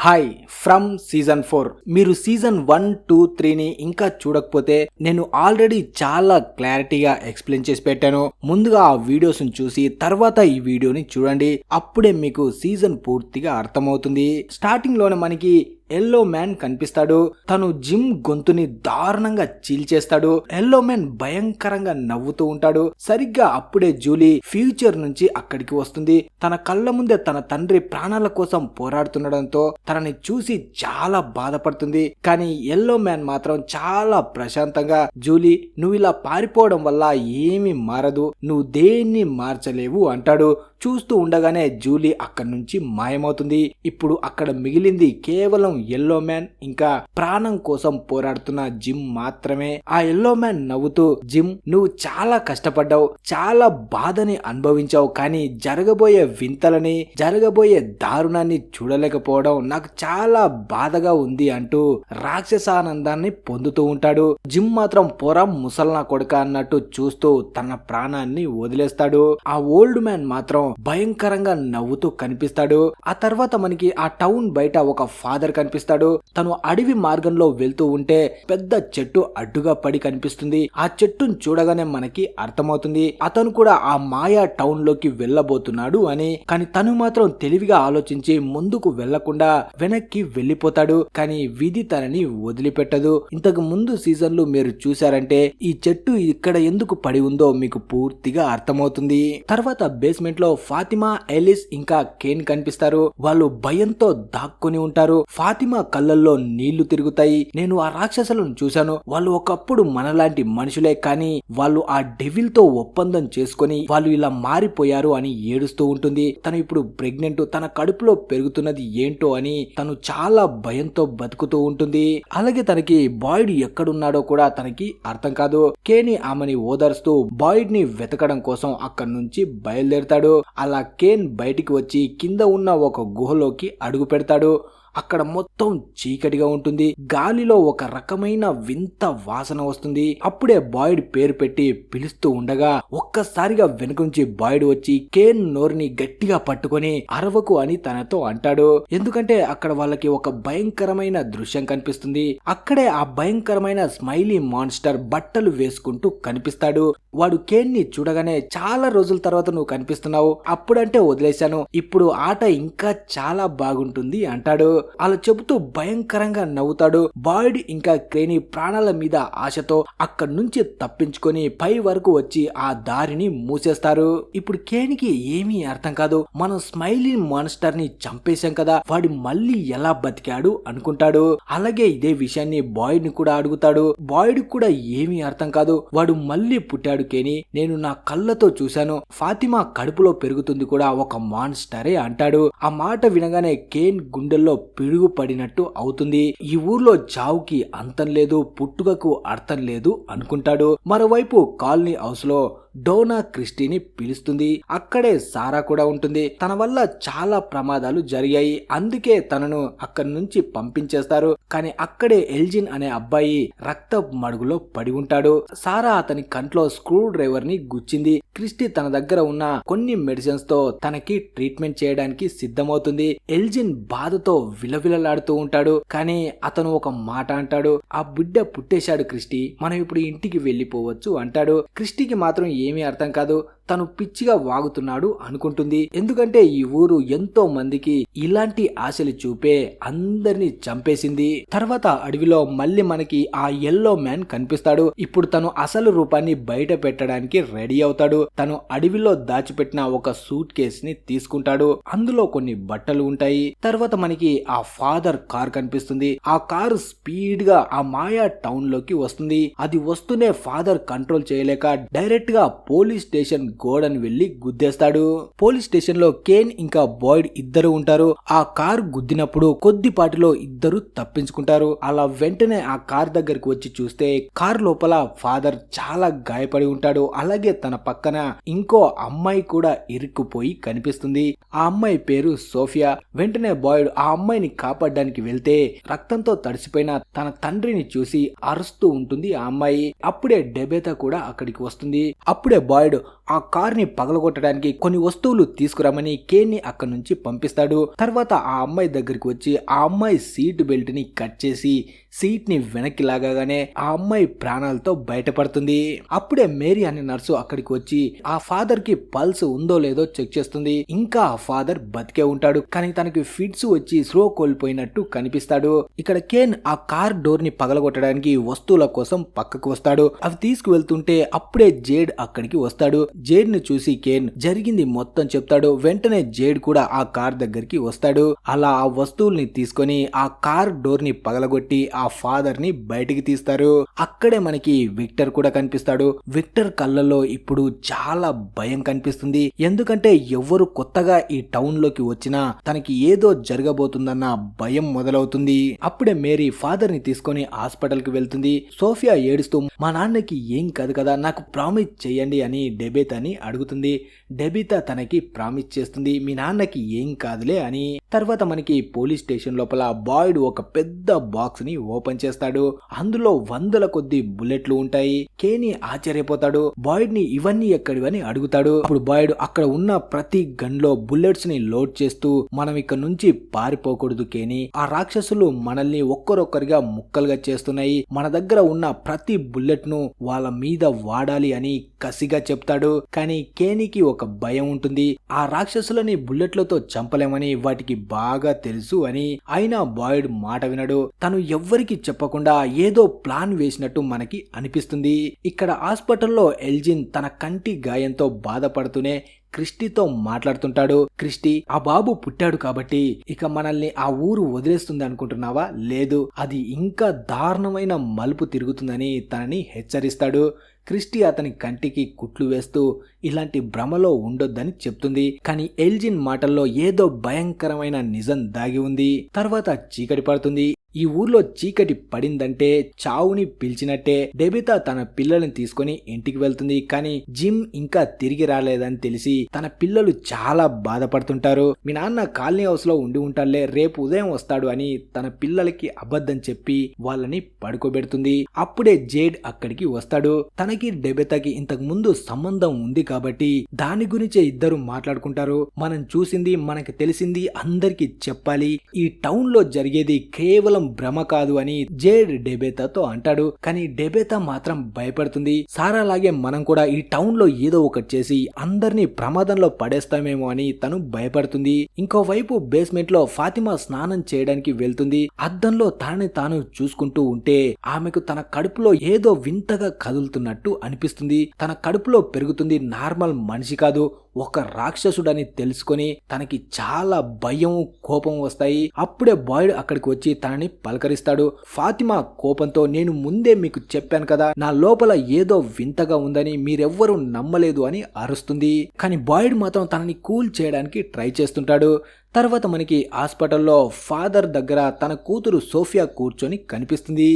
Hi from season 4. మీరు season 1, 2, 3ని ఇంకా చూడకపోతే నేను ఆల్రెడీ చాలా క్లారిటీగా ఎక్స్ప్లెయిన్ చేసి పెట్టాను. ముందుగా ఆ వీడియోస్ చూసి తర్వాత ఈ వీడియోని చూడండి. అప్పుడే మీకు సీజన్ పూర్తిగా అర్థమవుతుంది. స్టార్టింగ్ లోనే మనకి ఎల్లో మ్యాన్ కనిపిస్తాడు. తను జిమ్ గొంతుని దారుణంగా చీల్చేస్తాడు. ఎల్లో మ్యాన్ భయంకరంగా నవ్వుతూ ఉంటాడు. సరిగ్గా అప్పుడే జూలీ ఫ్యూచర్ నుంచి అక్కడికి వస్తుంది. తన కళ్ళ ముందే తన తండ్రి ప్రాణాల కోసం పోరాడుతుండడంతో తనని చూసి చాలా బాధపడుతుంది. కానీ ఎల్లో మ్యాన్ మాత్రం చాలా ప్రశాంతంగా, జూలీ నువ్వు ఇలా పారిపోవడం వల్ల ఏమీ మారదు, నువ్వు దేన్ని మార్చలేవు అంటాడు. చూస్తూ ఉండగానే జూలీ అక్కడి నుంచి మాయమవుతుంది. ఇప్పుడు అక్కడ మిగిలింది కేవలం ఎల్లో మ్యాన్ ఇంకా ప్రాణం కోసం పోరాడుతున్న జిమ్ మాత్రమే. ఆ ఎల్లో మ్యాన్ నవ్వుతూ, జిమ్ నువ్వు చాలా కష్టపడ్డావు, చాలా బాధని అనుభవించావు, కానీ జరగబోయే వింతలని, జరగబోయే దారుణాన్ని చూడలేకపోవడం నాకు చాలా బాధగా ఉంది అంటూ రాక్షసానందాన్ని పొందుతూ ఉంటాడు. జిమ్ మాత్రం పొర ముసల్నా కొడుక అన్నట్టు చూస్తూ తన ప్రాణాన్ని వదిలేస్తాడు. ఆ ఓల్డ్ మ్యాన్ మాత్రం భయంకరంగా నవ్వుతూ కనిపిస్తాడు. ఆ తర్వాత మనకి ఆ టౌన్ బయట ఒక ఫాదర్ కనిపిస్తాడు. తను అడవి మార్గంలో వెళ్తూ ఉంటే పెద్ద చెట్టు అడ్డుగా పడి కనిపిస్తుంది. ఆ చెట్టును చూడగానే మనకి అర్థమవుతుంది అతను కూడా ఆ మాయా టౌన్ లోకి వెళ్ళబోతున్నాడు అని. కానీ తను మాత్రం తెలివిగా ఆలోచించి ముందుకు వెళ్లకుండా వెనక్కి వెళ్లిపోతాడు. కానీ విధి తనని వదిలిపెట్టదు. ఇంతకు ముందు సీజన్లు మీరు చూశారంటే ఈ చెట్టు ఇక్కడ ఎందుకు పడి ఉందో మీకు పూర్తిగా అర్థమవుతుంది. తర్వాత బేస్మెంట్ లో ఫాతిమా, ఎలిస్ ఇంకా కేన్ కనిపిస్తారు. వాళ్ళు భయంతో దాక్కుని ఉంటారు. ఫాతిమా కళ్ళల్లో నీళ్లు తిరుగుతాయి. నేను ఆ రాక్షసులను చూశాను, వాళ్ళు ఒకప్పుడు మనలాంటి మనుషులే, కానీ వాళ్ళు ఆ డెవిల్ తో ఒప్పందం చేసుకుని వాళ్ళు ఇలా మారిపోయారు అని ఏడుస్తూ ఉంటుంది. తను ఇప్పుడు ప్రెగ్నెంట్, తన కడుపులో పెరుగుతున్నది ఏంటో అని తను చాలా భయంతో బతుకుతూ ఉంటుంది. అలాగే తనకి బాయిడ్ ఎక్కడున్నాడో కూడా తనకి అర్థం కాదు. కేని ఆమెని ఓదార్స్తూ బాయిడ్ ని వెతకడం కోసం అక్కడి నుంచి బయలుదేరతాడు. అలా కేన్ బయటికి వచ్చి కింద ఉన్న ఒక గుహలోకి అడుగు పెడతాడు. అక్కడ మొత్తం చీకటిగా ఉంటుంది. గాలిలో ఒక రకమైన వింత వాసన వస్తుంది. అప్పుడే బాయిడ్ పేరు పెట్టి పిలుస్తూ ఉండగా ఒక్కసారిగా వెనుక నుంచి బాయిడ్ వచ్చి కేన్ నోరుని గట్టిగా పట్టుకొని అరవకు అని తనతో అంటాడు. ఎందుకంటే అక్కడ వాళ్ళకి ఒక భయంకరమైన దృశ్యం కనిపిస్తుంది. అక్కడే ఆ భయంకరమైన స్మైలీ మాన్స్టర్ బట్టలు వేసుకుంటూ కనిపిస్తాడు. వాడు కేన్ ని చూడగానే చాలా రోజుల తర్వాత నువ్వు కనిపిస్తున్నావు, అప్పుడంటే వదిలేశాను, ఇప్పుడు ఆట ఇంకా చాలా బాగుంటుంది అంటాడు. అలా చెబుతూ భయంకరంగా నవ్వుతాడు. బాయిడ్ ఇంకా క్రేని ప్రాణాల మీద ఆశతో అక్కడి నుంచి తప్పించుకొని పై వరకు వచ్చి ఆ దారిని మూసేస్తారు. ఇప్పుడు కేనికి ఏమీ అర్థం కాదు. మనం స్మైలీ మాన్స్టర్ ని చంపేశాం కదా, వాడి మళ్ళీ ఎలా బతికాడు అనుకుంటాడు. అలాగే ఇదే విషయాన్ని బాయిడ్ ని కూడా అడుగుతాడు. బాయిడ్ కూడా ఏమీ అర్థం కాదు. వాడు మళ్ళీ పుట్టాడు కేని, నేను నా కళ్ళతో చూశాను, ఫాతిమా కడుపులో పెరుగుతుంది కూడా ఒక మాన్స్టరే అంటాడు. ఆ మాట వినగానే కేన్ గుండెల్లో పిడుగు పడినట్టు అవుతుంది. ఈ ఊర్లో చావుకి అంతం లేదు, పుట్టుకకు అర్థం లేదు అనుకుంటాడు. మరోవైపు కాలనీ హౌస్ లో డోనా క్రిస్టీని పిలుస్తుంది. అక్కడే సారా కూడా ఉంటుంది. తన వల్ల చాలా ప్రమాదాలు జరిగాయి, అందుకే తనను అక్కడి నుంచి పంపించేస్తారు. కానీ అక్కడే ఎల్జిన్ అనే అబ్బాయి రక్త మడుగులో పడి ఉంటాడు. సారా అతని కంట్లో స్క్రూ డ్రైవర్ ని గుచ్చింది. క్రిస్టీ తన దగ్గర ఉన్న కొన్ని మెడిసిన్స్ తో తనకి ట్రీట్మెంట్ చేయడానికి సిద్ధమవుతుంది. ఎల్జిన్ బాధతో విలవిలలాడుతూ ఉంటాడు. కానీ అతను ఒక మాట అంటాడు, ఆ బిడ్డ పుట్టేశాడు క్రిస్టీ, మనం ఇప్పుడు ఇంటికి వెళ్లిపోవచ్చు అంటాడు. క్రిస్టీకి మాత్రం ఏమీ అర్థం కాదు. తను పిచ్చిగా వాగుతున్నాడు అనుకుంటుంది. ఎందుకంటే ఈ ఊరు ఎంతో మందికి ఇలాంటి ఆశలు చూపే అందరినీ చంపేసింది. తర్వాత అడవిలో మళ్ళీ మనకి ఆ ఎల్లో మ్యాన్ కనిపిస్తాడు. ఇప్పుడు తను అసలు రూపాన్ని బయట పెట్టడానికి రెడీ అవుతాడు. తను అడవిలో దాచిపెట్టిన ఒక సూట్ కేస్ ని తీసుకుంటాడు. అందులో కొన్ని బట్టలు ఉంటాయి. తర్వాత మనకి ఆ ఫాదర్ కార్ కనిపిస్తుంది. ఆ కారు స్పీడ్ గా ఆ మాయా టౌన్ లోకి వస్తుంది. అది వస్తూనే ఫాదర్ కంట్రోల్ చేయలేక డైరెక్ట్ గా పోలీస్ స్టేషన్ గోడని వెళ్లి గుద్దేస్తాడు. పోలీస్ స్టేషన్ లో కేన్ ఇంకా బాయిడ్ ఇద్దరు ఉంటారు. ఆ కారు గుద్దినప్పుడు కొద్దిపాటిలో ఇద్దరు తప్పించుకుంటారు. అలా వెంటనే ఆ కార్ దగ్గరికి వచ్చి చూస్తే కార్ లోపల ఫాదర్ చాలా గాయపడి ఉంటాడు. అలాగే తన పక్కన ఇంకో అమ్మాయి కూడా ఇరుక్కుపోయి కనిపిస్తుంది. ఆ అమ్మాయి పేరు సోఫియా. వెంటనే బాయిడ్ ఆ అమ్మాయిని కాపాడడానికి వెళ్తే రక్తంతో తడిసిపోయిన తన తండ్రిని చూసి అరుస్తూ ఉంటుంది ఆ అమ్మాయి. అప్పుడే డెబేతా కూడా అక్కడికి వస్తుంది. అప్పుడే బాయిడ్ ఆ కార్ ని పగలగొట్టడానికి కొన్ని వస్తువులు తీసుకురామని కేన్ ని అక్కడి నుంచి పంపిస్తాడు. తర్వాత ఆ అమ్మాయి దగ్గరికి వచ్చి ఆ అమ్మాయి సీట్ బెల్ట్ ని కట్ చేసి సీట్ ని వెనక్కి లాగానే ఆ అమ్మాయి ప్రాణాలతో బయటపడుతుంది. అప్పుడే మేరీ అనే నర్సు అక్కడికి వచ్చి ఆ ఫాదర్ కి పల్స్ ఉందో లేదో చెక్ చేస్తుంది. ఇంకా ఆ ఫాదర్ బతికే ఉంటాడు, కానీ తనకి ఫిట్స్ వచ్చి స్లో కోల్పోయినట్టు కనిపిస్తాడు. ఇక్కడ కేన్ ఆ కార్ డోర్ ని పగలగొట్టడానికి వస్తువుల కోసం పక్కకు వస్తాడు. అవి తీసుకువెళ్తుంటే అప్పుడే జేడ్ అక్కడికి వస్తాడు. జేడ్ ని చూసి కేన్ జరిగింది మొత్తం చెప్తాడు. వెంటనే జేడ్ కూడా ఆ కార్ దగ్గరికి వస్తాడు. అలా ఆ వస్తువుల్ని తీసుకొని ఆ కార్ డోర్ ని పగలగొట్టి ఆ ఫాదర్ ని బయటికి తీస్తారు. అక్కడే మనకి విక్టర్ కూడా కనిపిస్తాడు. విక్టర్ కళ్ళల్లో ఇప్పుడు చాలా భయం కనిపిస్తుంది. ఎందుకంటే ఎవరు కొత్తగా ఈ టౌన్ లోకి వచ్చినా తనకి ఏదో జరగబోతుందన్న భయం మొదలవుతుంది. అప్పుడే మేరీ ఫాదర్ ని తీసుకొని హాస్పిటల్ కి వెళ్తుంది. సోఫియా ఏడుస్తూ మా నాన్నకి ఏం కాదు కదా, నాకు ప్రామిస్ చేయండి అని డెబితాని అడుగుతుంది. డెబితా తనకి ప్రామిస్ చేస్తుంది మీ నాన్నకి ఏం కాదులే అని. తర్వాత మనకి పోలీస్ స్టేషన్ లోపల బాయ్డ్ ఒక పెద్ద బాక్స్ ని ఓపెన్ చేస్తాడు. అందులో వందల కొద్ది బుల్లెట్లు ఉంటాయి. కేని ఆశ్చర్యపోతాడు. బాయ్డ్ ని ఇవన్నీ ఎక్కడివని అడుగుతాడు. అప్పుడు బాయ్డ్ అక్కడ ఉన్న ప్రతి గన్ లో బుల్లెట్స్ ని లోడ్ చేస్తూ మనం ఇక్కడ నుంచి పారిపోకూడదు కేని, ఆ రాక్షసులు మనల్ని ఒక్కరొక్కరిగా ముక్కలుగా చేస్తున్నాయి, మన దగ్గర ఉన్న ప్రతి బుల్లెట్ ను వాళ్ళ మీద వాడాలి అని కసిగా చెప్తాడు. కానీ కేనికి ఒక భయం ఉంటుంది. ఆ రాక్షసులని బుల్లెట్లతో చంపలేమని వాటికి బాగా తెలుసు అని. అయినా బాయ్డ్ మాట వినడు. తను ఎవ్వరికి చెప్పకుండా ఏదో ప్లాన్ వేసినట్టు మనకి అనిపిస్తుంది. ఇక్కడ హాస్పిటల్లో ఎల్జిన్ తన కంటి గాయంతో బాధపడుతూనే క్రిస్టీతో మాట్లాడుతుంటాడు. క్రిస్టీ, ఆ బాబు పుట్టాడు కాబట్టి ఇక మనల్ని ఆ ఊరు వదిలేస్తుంది అనుకుంటున్నావా? లేదు, అది ఇంకా దారుణమైన మలుపు తిరుగుతుందని తనని హెచ్చరిస్తాడు. క్రిస్టీ అతని కంటికి కుట్లు వేస్తూ ఇలాంటి భ్రమలో ఉండొద్దని చెప్తుంది. కానీ ఎల్జిన్ మాటల్లో ఏదో భయంకరమైన నిజం దాగి ఉంది. తర్వాత చీకటి పడుతుంది. ఈ ఊర్లో చీకటి పడిందంటే చావుని పిలిచినట్టే. డెబితా తన పిల్లల్ని తీసుకొని ఇంటికి వెళ్తుంది. కానీ జిమ్ ఇంకా తిరిగి రాలేదని తెలిసి తన పిల్లలు చాలా బాధపడుతుంటారు. మీ నాన్న కాలనీ హౌస్ లో ఉండి ఉంటాడులే, రేపు ఉదయం వస్తాడు అని తన పిల్లలకి అబద్ధం చెప్పి వాళ్ళని పడుకోబెడుతుంది. అప్పుడే జేడ్ అక్కడికి వస్తాడు. తనకి డెబితాకి ఇంతకు ముందు సంబంధం ఉంది కాబట్టి దాని గురించే ఇద్దరు మాట్లాడుకుంటారు. మనం చూసింది మనకి తెలిసింది అందరికి చెప్పాలి, ఈ టౌన్ లో జరిగేది కేవలం భ్రమ కాదు అని జేడ్ డెబేతాతో అంటాడు. కానీ డెబేతా మాత్రం భయపడుతుంది. సారాలాగే మనం కూడా ఈ టౌన్ లో ఏదో ఒకటి చేసి అందరినీ ప్రమాదంలో పడేస్తామేమో అని తను భయపడుతుంది. ఇంకోవైపు బేస్మెంట్ లో ఫాతిమా స్నానం చేయడానికి వెళ్తుంది. అద్దంలో తనని తాను చూసుకుంటూ ఉంటే ఆమెకు తన కడుపులో ఏదో వింతగా కదులుతున్నట్టు అనిపిస్తుంది. తన కడుపులో పెరుగుతుంది నార్మల్ మనిషి కాదు, ఒక రాక్షసుడని తెలుసుకొని తనకి చాలా భయం కోపం వస్తాయి. అప్పుడే బాయ్డ్ అక్కడికి వచ్చి తనని పలకరిస్తాడు. ఫాతిమా కోపంతో నేను ముందే మీకు చెప్పాను కదా, నా లోపల ఏదో వింతగా ఉందని, మీరెవ్వరూ నమ్మలేదు అని అరుస్తుంది. కానీ బాయ్డ్ మాత్రం తనని కూల్ చేయడానికి ట్రై చేస్తుంటాడు. తర్వాత మనకి హాస్పిటల్లో ఫాదర్ దగ్గర తన కూతురు సోఫియా కూర్చొని కనిపిస్తుంది.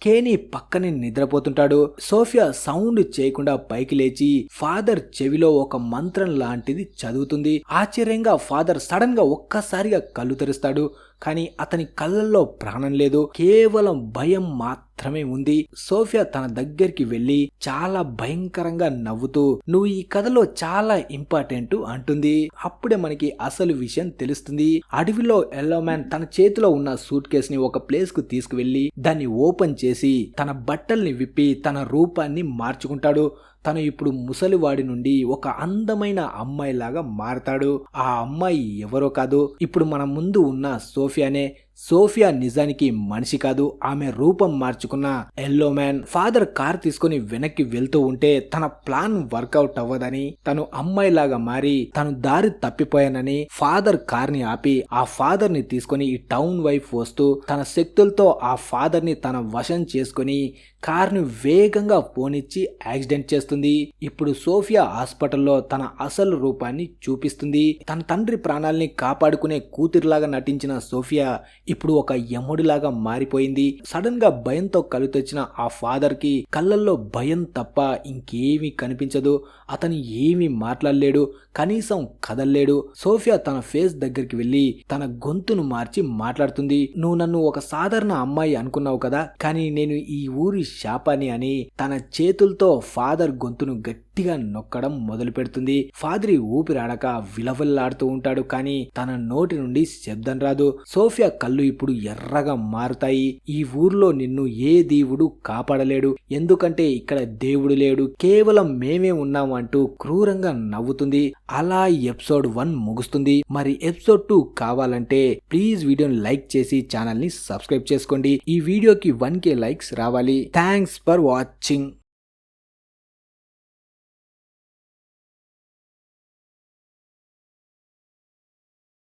కేని పక్కనే నిద్రపోతుంటాడు. సోఫియా సౌండ్ చేయకుండా పైకి లేచి ఫాదర్ చెవిలో ఒక మంత్రం లాంటిది చదువుతుంది. ఆశ్చర్యంగా ఫాదర్ సడన్ గా ఒక్కసారిగా కళ్ళు తెరుస్తాడు. కానీ అతని కళ్ళల్లో ప్రాణం లేదు, కేవలం భయం మాత్రమే ఉంది. సోఫియా తన దగ్గరికి వెళ్లి చాలా భయంకరంగా నవ్వుతూ నువ్వు ఈ కథలో చాలా ఇంపార్టెంట్ అంటుంది. అప్పుడే మనకి అసలు విషయం తెలుస్తుంది. అడవిలో ఎల్లో మ్యాన్ తన చేతిలో ఉన్న సూట్ కేస్ ని ఒక ప్లేస్ కు తీసుకువెళ్లి దాన్ని ఓపెన్ చేసి తన బట్టల్ని విప్పి తన రూపాన్ని మార్చుకుంటాడు. తను ఇప్పుడు ముసలివాడి నుండి ఒక అందమైన అమ్మాయిలాగా మారతాడు. ఆ అమ్మాయి ఎవరో కాదు, ఇప్పుడు మన ముందు ఉన్న సోఫియానే. సోఫియా నిజానికి మనిషి కాదు, ఆమె రూపం మార్చుకున్న ఎల్లో మ్యాన్. ఫాదర్ కార్ తీసుకుని వెనక్కి వెళ్తూ ఉంటే తన ప్లాన్ వర్కౌట్ అవ్వదని, తను అమ్మాయిలాగా మారి తను దారి తప్పిపోయానని ఫాదర్ కార్ ని ఆపి ఆ ఫాదర్ ని తీసుకుని ఈ టౌన్ వైపు వస్తూ తన శక్తులతో ఆ ఫాదర్ ని తన వశం చేసుకుని కార్ ను వేగంగా పోనిచ్చి యాక్సిడెంట్ చేస్తుంది. ఇప్పుడు సోఫియా హాస్పిటల్లో తన అసలు రూపాన్ని చూపిస్తుంది. తన తండ్రి ప్రాణాల్ని కాపాడుకునే కూతురిలాగా నటించిన సోఫియా ఇప్పుడు ఒక యముడిలాగా మారిపోయింది. సడన్ గా భయంతో కళ్ళు తెచ్చిన ఆ ఫాదర్ కి కళ్ళల్లో భయం తప్ప ఇంకేమీ కనిపించదు. అతను ఏమీ మాట్లాడలేడు, కనీసం కదల్లేడు. సోఫియా తన ఫేస్ దగ్గరికి వెళ్లి తన గొంతును మార్చి మాట్లాడుతుంది. నువ్వు నన్ను ఒక సాధారణ అమ్మాయి అనుకున్నావు కదా, కానీ నేను ఈ ఊరి శాపాని అని తన చేతులతో ఫాదర్ గొంతును గట్టి గట్టిగా నొక్కడం మొదలు పెడుతుంది. ఫాద్రి ఊపిరాడక విలవిల్లాడుతూ ఉంటాడు, కానీ తన నోటి నుండి శబ్దం రాదు. సోఫియా కళ్ళు ఇప్పుడు ఎర్రగా మారుతాయి. ఈ ఊర్లో నిన్ను ఏ దేవుడు కాపాడలేడు, ఎందుకంటే ఇక్కడ దేవుడు లేడు, కేవలం మేమే ఉన్నాము అంటూ క్రూరంగా నవ్వుతుంది. అలా ఎపిసోడ్ 1 ముగుస్తుంది. మరి ఎపిసోడ్ 2 కావాలంటే ప్లీజ్ వీడియోని లైక్ చేసి ఛానల్ ని సబ్స్క్రైబ్ చేసుకోండి. ఈ వీడియోకి 1K లైక్స్ రావాలి. Thanks for watching.